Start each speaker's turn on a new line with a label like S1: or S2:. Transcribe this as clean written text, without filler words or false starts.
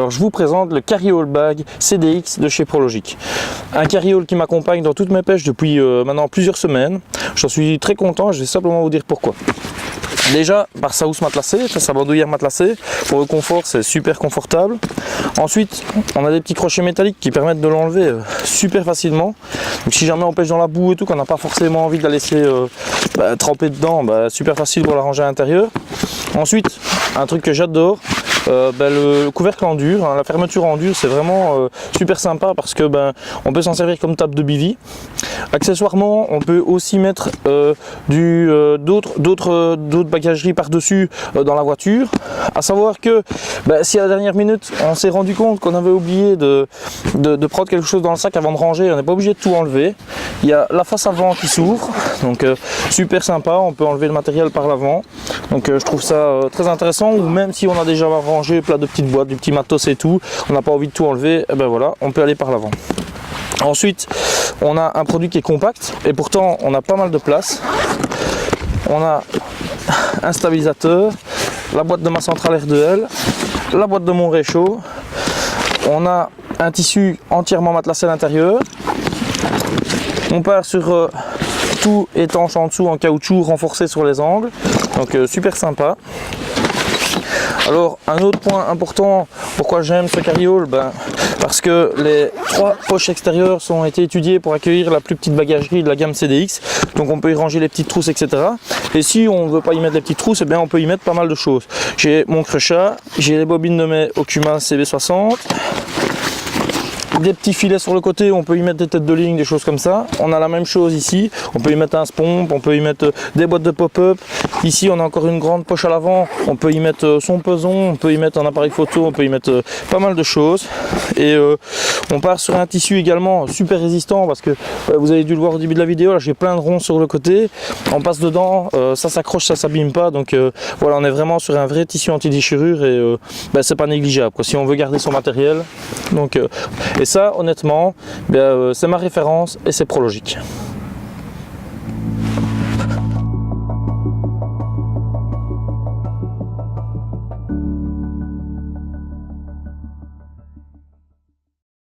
S1: Alors je vous présente le Carryall Bag CDX de chez Prologic. Un carryall qui m'accompagne dans toutes mes pêches depuis maintenant plusieurs semaines. J'en suis très content, je vais simplement vous dire pourquoi. Déjà par sa housse matelassée, sa bandoulière matelassée, pour le confort c'est super confortable. Ensuite on a des petits crochets métalliques qui permettent de l'enlever super facilement. Donc si jamais on pêche dans la boue et tout, qu'on n'a pas forcément envie de la laisser tremper dedans, super facile pour la ranger à l'intérieur. Ensuite un truc que j'adore, le couvercle en dur, la fermeture en dur, c'est vraiment super sympa parce que on peut s'en servir comme table de bivy. Accessoirement, on peut aussi mettre d'autres bagageries par-dessus dans la voiture. À savoir que si à la dernière minute on s'est rendu compte qu'on avait oublié de prendre quelque chose dans le sac avant de ranger, on n'est pas obligé de tout enlever. Il y a la face avant qui s'ouvre, donc super sympa, on peut enlever le matériel par l'avant. Donc je trouve ça très intéressant, ou même si on a déjà rangé plein de petites boîtes, du petit matos et tout, on n'a pas envie de tout enlever, voilà, on peut aller par l'avant. Ensuite, on a un produit qui est compact et pourtant on a pas mal de place. On a un stabilisateur, la boîte de ma centrale R2L, la boîte de mon réchaud. On a un tissu entièrement matelassé à l'intérieur. On part sur tout étanche en dessous en caoutchouc renforcé sur les angles. Donc super sympa. Alors un autre point important, pourquoi j'aime ce carryall, parce que les 3 poches extérieures ont été étudiées pour accueillir la plus petite bagagerie de la gamme CDX, donc on peut y ranger les petites trousses, etc. Et si on ne veut pas y mettre les petites trousses, on peut y mettre pas mal de choses. J'ai mon crochet, j'ai les bobines de mes Okuma CB60, des petits filets sur le côté, on peut y mettre des têtes de ligne, des choses comme ça. On a la même chose ici, on peut y mettre un spomp, on peut y mettre des boîtes de pop-up. Ici on a encore une grande poche à l'avant, on peut y mettre son peson, on peut y mettre un appareil photo, on peut y mettre pas mal de choses. Et on part sur un tissu également super résistant parce que vous avez dû le voir au début de la vidéo, là j'ai plein de ronds sur le côté. On passe dedans, ça s'accroche, ça s'abîme pas, donc voilà, on est vraiment sur un vrai tissu anti-déchirure et c'est pas négligeable si on veut garder son matériel. Donc, et ça honnêtement c'est ma référence et c'est Prologic.